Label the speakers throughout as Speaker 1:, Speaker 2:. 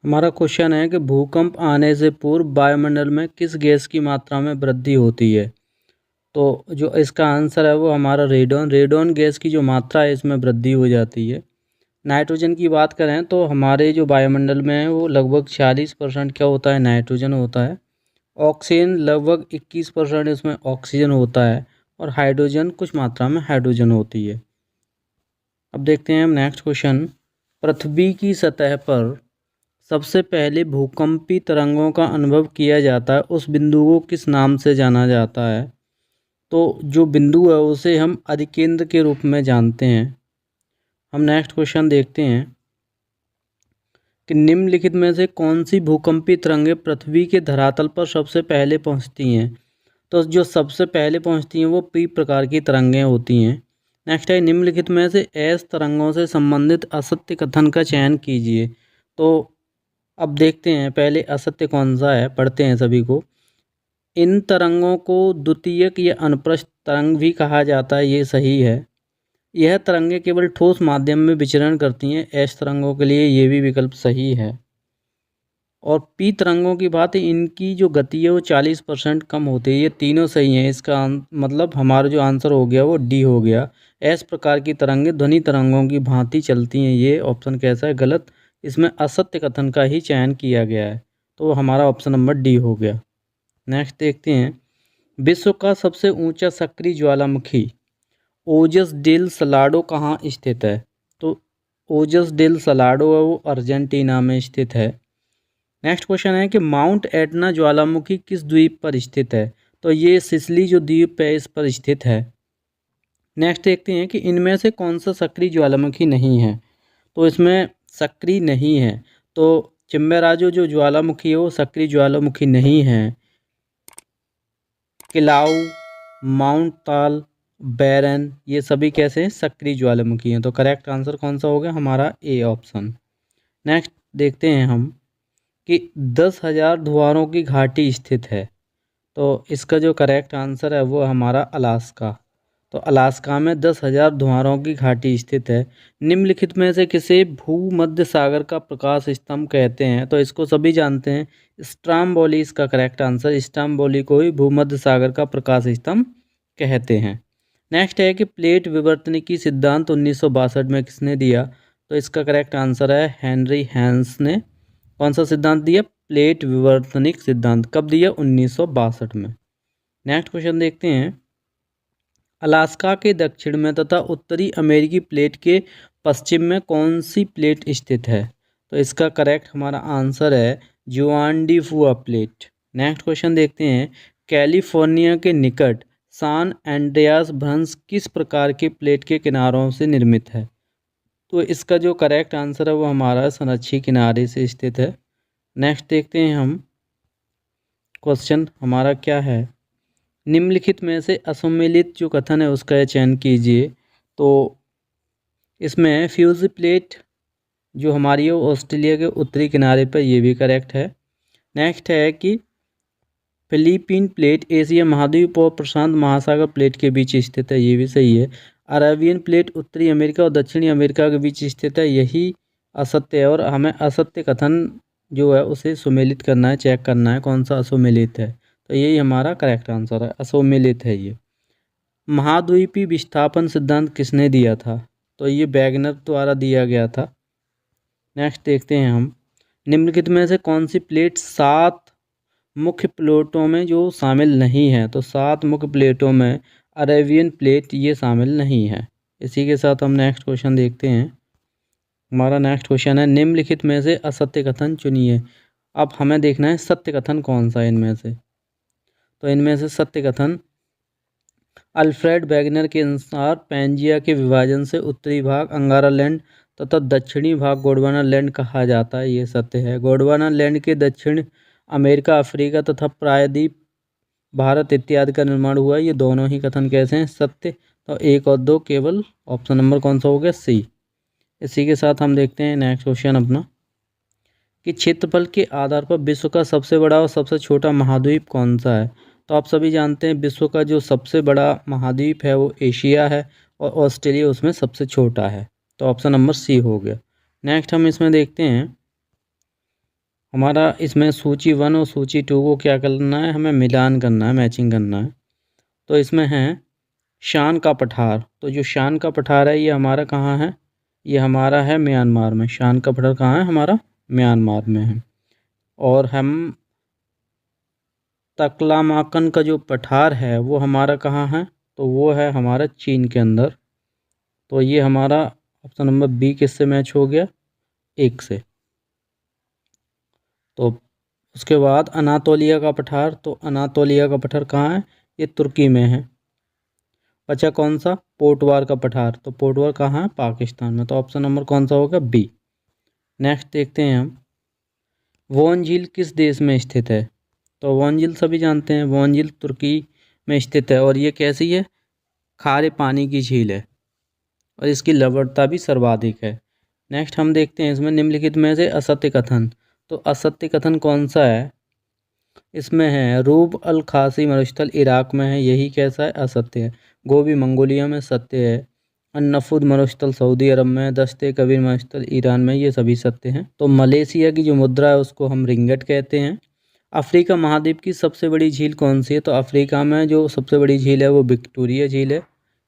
Speaker 1: हमारा क्वेश्चन है कि भूकंप आने से पूर्व वायुमंडल में किस गैस की मात्रा में वृद्धि होती है। तो जो इसका आंसर है वो हमारा रेडॉन गैस की जो मात्रा है इसमें वृद्धि हो जाती है। नाइट्रोजन की बात करें तो हमारे जो वायुमंडल में है वो लगभग 46% क्या होता है, नाइट्रोजन होता है। ऑक्सीजन लगभग 21% इसमें ऑक्सीजन होता है और हाइड्रोजन कुछ मात्रा में हाइड्रोजन होती है। अब देखते हैं हम नेक्स्ट क्वेश्चन। पृथ्वी की सतह पर सबसे पहले भूकंपी तरंगों का अनुभव किया जाता है उस बिंदु को किस नाम से जाना जाता है। तो जो बिंदु है उसे हम अधिकेंद्र के रूप में जानते हैं। हम नेक्स्ट क्वेश्चन देखते हैं कि निम्नलिखित में से कौन सी भूकंपी तरंगें पृथ्वी के धरातल पर सबसे पहले पहुंचती हैं। तो जो सबसे पहले पहुंचती हैं वो पी प्रकार की तरंगें होती हैं। नेक्स्ट है निम्नलिखित में से एस तरंगों से संबंधित असत्य कथन का चयन कीजिए। तो अब देखते हैं पहले असत्य कौन सा है, पढ़ते हैं सभी को। इन तरंगों को द्वितीयक या अनुप्रस्थ तरंग भी कहा जाता है, ये सही है। यह तरंगें केवल ठोस माध्यम में विचरण करती हैं, एस तरंगों के लिए ये भी विकल्प सही है। और पी तरंगों की बात है, इनकी जो गति है वो 40% कम होती है, ये तीनों सही हैं। इसका मतलब हमारा जो आंसर हो गया वो डी हो गया। एस प्रकार की तरंगें ध्वनि तरंगों की भांति चलती हैं, ये ऑप्शन कैसा है, गलत। इसमें असत्य कथन का ही चयन किया गया है, तो हमारा ऑप्शन नंबर डी हो गया। नेक्स्ट देखते हैं, विश्व का सबसे ऊंचा सक्रिय ज्वालामुखी ओजस डेल सलाडो कहाँ स्थित है। तो ओजस डेल सलाडो है वो अर्जेंटीना में स्थित है। नेक्स्ट क्वेश्चन है कि माउंट एटना ज्वालामुखी किस द्वीप पर स्थित है। तो ये सिसिली जो द्वीप है इस पर स्थित है। नेक्स्ट देखते हैं कि इनमें से कौन सा सक्रिय ज्वालामुखी नहीं है। तो इसमें सक्रिय नहीं है, तो चिम्मेराजो जो ज्वालामुखी है वो सक्रिय ज्वालामुखी नहीं है। किलाउ, माउंट ताल, बैरन ये सभी कैसे हैं, सक्रिय ज्वालामुखी हैं। तो करेक्ट आंसर कौन सा हो गया, हमारा ए ऑप्शन। नेक्स्ट देखते हैं हम कि 10,000 धुआरों की घाटी स्थित है। तो इसका जो करेक्ट आंसर है वो हमारा अलास्का। तो अलास्का में 10,000 धुआरों की घाटी स्थित है। निम्नलिखित में से किसे भूमध्य सागर का प्रकाश स्तंभ कहते हैं। तो इसको सभी जानते हैं, स्ट्राम्बोली इसका करेक्ट आंसर। स्ट्राम्बोली को ही भूमध्य सागर का प्रकाश स्तंभ कहते हैं। नेक्स्ट है कि प्लेट विवर्तनिकी सिद्धांत 1962 में किसने दिया। तो इसका करेक्ट आंसर है हेनरी हैंस ने। कौन सा सिद्धांत दिया, प्लेट विवर्तनिक सिद्धांत। कब दिया, 1962 में। नेक्स्ट क्वेश्चन देखते हैं, अलास्का के दक्षिण में तथा उत्तरी अमेरिकी प्लेट के पश्चिम में कौन सी प्लेट स्थित है। तो इसका करेक्ट हमारा आंसर है जुआन डी फुआ प्लेट। नेक्स्ट क्वेश्चन देखते हैं, कैलिफोर्निया के निकट सान एंड्रियास भ्रंश किस प्रकार के प्लेट के किनारों से निर्मित है। तो इसका जो करेक्ट आंसर है वो हमारा संरक्षी किनारे से स्थित है। नेक्स्ट देखते हैं हम, क्वेश्चन हमारा क्या है, निम्नलिखित में से असम्मिलित जो कथन है उसका चयन कीजिए। तो इसमें फ्यूज प्लेट जो हमारी है ऑस्ट्रेलिया के उत्तरी किनारे पर, ये भी करेक्ट है। नेक्स्ट है कि फिलीपीन प्लेट एशिया महाद्वीप और प्रशांत महासागर प्लेट के बीच स्थित है, ये भी सही है। अरेबियन प्लेट उत्तरी अमेरिका और दक्षिणी अमेरिका के बीच स्थित है, यही असत्य है। और हमें असत्य कथन जो है उसे सुमेलित करना है, चेक करना है कौन सा असुमेलित है। तो यही हमारा करेक्ट आंसर है, असुमेलित है ये। महाद्वीपीय विस्थापन सिद्धांत किसने दिया था। तो ये वैगनर द्वारा दिया गया था। नेक्स्ट देखते हैं हम, निम्नलिखित में से कौन सी प्लेट 7 मुख्य प्लेटों में जो शामिल नहीं है। तो 7 मुख्य प्लेटों में अरेबियन प्लेट ये शामिल नहीं है। इसी के साथ हम नेक्स्ट क्वेश्चन देखते हैं। हमारा नेक्स्ट क्वेश्चन है, निम्नलिखित में से असत्य कथन चुनिए। अब हमें देखना है सत्य कथन कौन सा है इनमें से। तो इनमें से सत्य कथन, अल्फ्रेड वैगनर के अनुसार पैंजिया के विभाजन से उत्तरी भाग अंगारा लैंड तथा दक्षिणी भाग गोंडवाना लैंड कहा जाता है, ये सत्य है। गोंडवाना लैंड के दक्षिण अमेरिका, अफ्रीका तथा प्रायद्वीप भारत इत्यादि का निर्माण हुआ, ये दोनों ही कथन कैसे हैं, सत्य। तो 1 और 2 केवल ऑप्शन नंबर कौन सा हो गया, सी। इसी के साथ हम देखते हैं नेक्स्ट क्वेश्चन अपना, कि क्षेत्रफल के आधार पर विश्व का सबसे बड़ा और सबसे छोटा महाद्वीप कौन सा है। तो आप सभी जानते हैं विश्व का जो सबसे बड़ा महाद्वीप है वो एशिया है और ऑस्ट्रेलिया उसमें सबसे छोटा है। तो ऑप्शन नंबर सी हो गया। नेक्स्ट हम इसमें देखते हैं हमारा इसमें सूची 1 और सूची 2 को क्या करना है, हमें मिलान करना है, मैचिंग करना है। तो इसमें है शान का पठार। तो जो शान का पठार है ये हमारा कहाँ है, ये हमारा है म्यांमार में। शान का पठार कहाँ है, हमारा म्यांमार में है। और हम तकलामाकन का जो पठार है वो हमारा कहाँ है, तो वो है हमारा चीन के अंदर। तो ये हमारा ऑप्शन नंबर बी किससे मैच हो गया, 1 से। तो उसके बाद अनातोलिया का पठार। तो अनातोलिया का पठार कहाँ है, ये तुर्की में है। बचा कौन सा, पोटवार का पठार। तो पोटवार कहाँ है, पाकिस्तान में। तो ऑप्शन नंबर कौन सा होगा, बी। नेक्स्ट देखते हैं हम, वोन झील किस देश में स्थित है। तो वोन झील सभी जानते हैं, वोन झील तुर्की में स्थित है। और ये कैसी है, खारे पानी की झील है और इसकी लवणता भी सर्वाधिक है। नेक्स्ट हम देखते हैं इसमें निम्नलिखित में से असत्य कथन। तो असत्य कथन कौन सा है, इसमें है रूब अल खासी मरुस्थल इराक में है, यही कैसा है, असत्य है। गोबी मंगोलिया में, सत्य है। अन्नफुद मरुस्थल सऊदी अरब में, दस्ते कबीर मरुस्थल ईरान में, ये सभी सत्य हैं। तो मलेशिया की जो मुद्रा है उसको हम रिंगट कहते हैं। अफ्रीका महाद्वीप की सबसे बड़ी झील कौन सी है। तो अफ्रीका में जो सबसे बड़ी झील है वो विक्टोरिया झील है।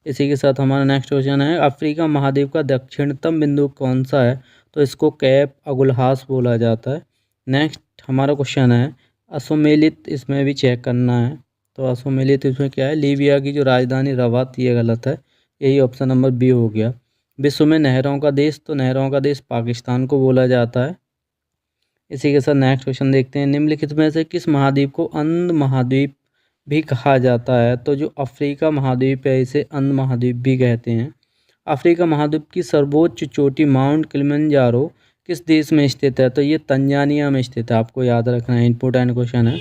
Speaker 1: इसी के साथ हमारा नेक्स्ट क्वेश्चन है, अफ्रीका महाद्वीप का दक्षिणतम बिंदु कौन सा है। तो इसको कैप अगुलहास बोला जाता है। नेक्स्ट हमारा क्वेश्चन है, असुमेलित, इसमें भी चेक करना है। तो असुमेलित इसमें क्या है, लीबिया की जो राजधानी रवात, ये गलत है, यही ऑप्शन नंबर बी हो गया। विश्व में नहरों का देश। तो नहरों का देश पाकिस्तान को बोला जाता है। इसी के साथ नेक्स्ट क्वेश्चन देखते हैं, निम्नलिखित में से किस महाद्वीप को अंध महाद्वीप भी कहा जाता है। तो जो अफ्रीका महाद्वीप है इसे अंध महाद्वीप भी कहते हैं। अफ्रीका महाद्वीप की सर्वोच्च चोटी माउंट किलिमंजारो किस देश में स्थित है। तो ये तंजानिया में स्थित है, आपको याद रखना है, इंपॉर्टेंट क्वेश्चन है।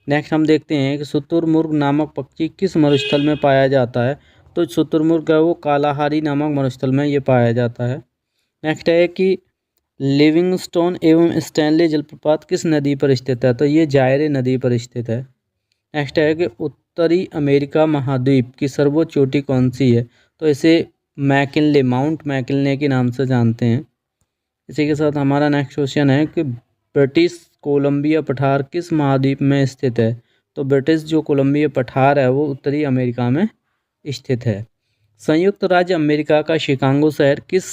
Speaker 1: नेक्स्ट हम देखते हैं कि शुतुरमुर्ग नामक पक्षी किस मरुस्थल में पाया जाता है। तो शुतुरमुर्ग है वो कालाहारी नामक मरुस्थल में ये पाया जाता है। नेक्स्ट है कि लिविंगस्टोन एवं स्टैनली जलप्रपात किस नदी पर स्थित है। तो ये जायरे नदी पर स्थित है। नेक्स्ट है कि उत्तरी अमेरिका महाद्वीप की सर्वोच्च चोटी कौन सी है। तो इसे मैकिनले, माउंट मैकिनले के नाम से जानते हैं। इसी के साथ हमारा नेक्स्ट क्वेश्चन है कि ब्रिटिश कोलंबिया पठार किस महाद्वीप में स्थित है। तो ब्रिटिश जो कोलंबिया पठार है वो उत्तरी अमेरिका में स्थित है। संयुक्त राज्य अमेरिका का शिकागो शहर किस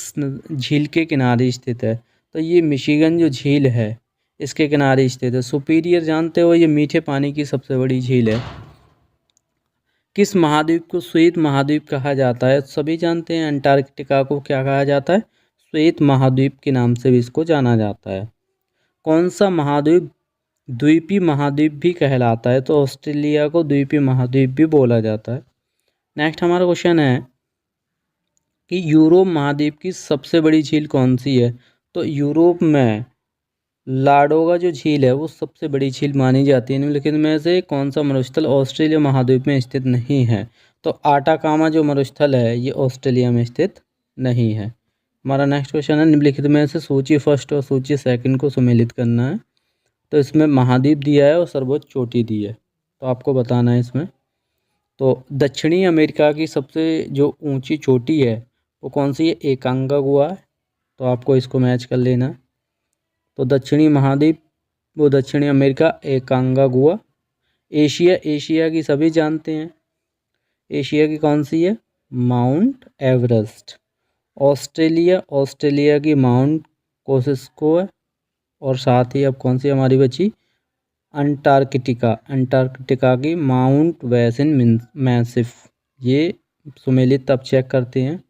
Speaker 1: झील के किनारे स्थित है। तो ये मिशिगन जो झील है इसके किनारे स्थित है। सुपीरियर जानते हो, ये मीठे पानी की सबसे बड़ी झील है। किस महाद्वीप को श्वेत महाद्वीप कहा जाता है। सभी जानते हैं अंटार्कटिका को क्या कहा जाता है, श्वेत महाद्वीप के नाम से भी इसको जाना जाता है। कौन सा महाद्वीप द्वीपीय महाद्वीप भी कहलाता है। तो ऑस्ट्रेलिया को द्वीपीय महाद्वीप भी बोला जाता है। नेक्स्ट हमारा क्वेश्चन है कि यूरोप महाद्वीप की सबसे बड़ी झील कौन सी है। तो यूरोप में लाडोगा जो झील है वो सबसे बड़ी झील मानी जाती है। निम्नलिखित में से कौन सा मरुस्थल ऑस्ट्रेलिया महाद्वीप में स्थित नहीं है। तो आटाकामा जो मरुस्थल है ये ऑस्ट्रेलिया में स्थित नहीं है। हमारा नेक्स्ट क्वेश्चन है, निम्नलिखित में से सूची फर्स्ट और सूची सेकंड को सम्मिलित करना है। तो इसमें महाद्वीप दिया है और सर्वोच्च चोटी दी है, तो आपको बताना है इसमें। तो दक्षिणी अमेरिका की सबसे जो ऊंची चोटी है वो कौन सी है, एकांकागुआ है। तो आपको इसको मैच कर लेना है। तो दक्षिणी महाद्वीप वो दक्षिणी अमेरिका, एकांकागुआ। एशिया की सभी जानते हैं, एशिया की कौन सी है, माउंट एवरेस्ट। ऑस्ट्रेलिया की माउंट कोसिस्को है। और साथ ही अब कौन सी हमारी बची, अंटार्कटिका की माउंट वैसन मैसिफ। ये सुमेलित अब चेक करते हैं,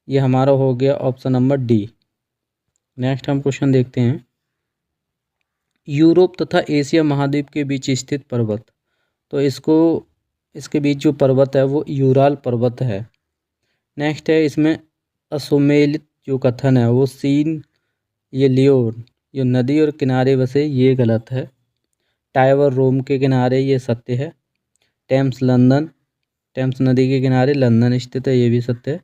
Speaker 1: ये हमारा हो गया ऑप्शन नंबर डी। नेक्स्ट हम क्वेश्चन देखते हैं, यूरोप तथा एशिया महाद्वीप के बीच स्थित पर्वत। तो इसके बीच जो पर्वत है वो यूराल पर्वत है। नेक्स्ट है इसमें असुमेलित जो कथन है वो सीन, ये लियोन, ये नदी और किनारे बसे, ये गलत है। टाइबर रोम के किनारे, ये सत्य है। टेम्स नदी के किनारे लंदन स्थित है, ये भी सत्य है।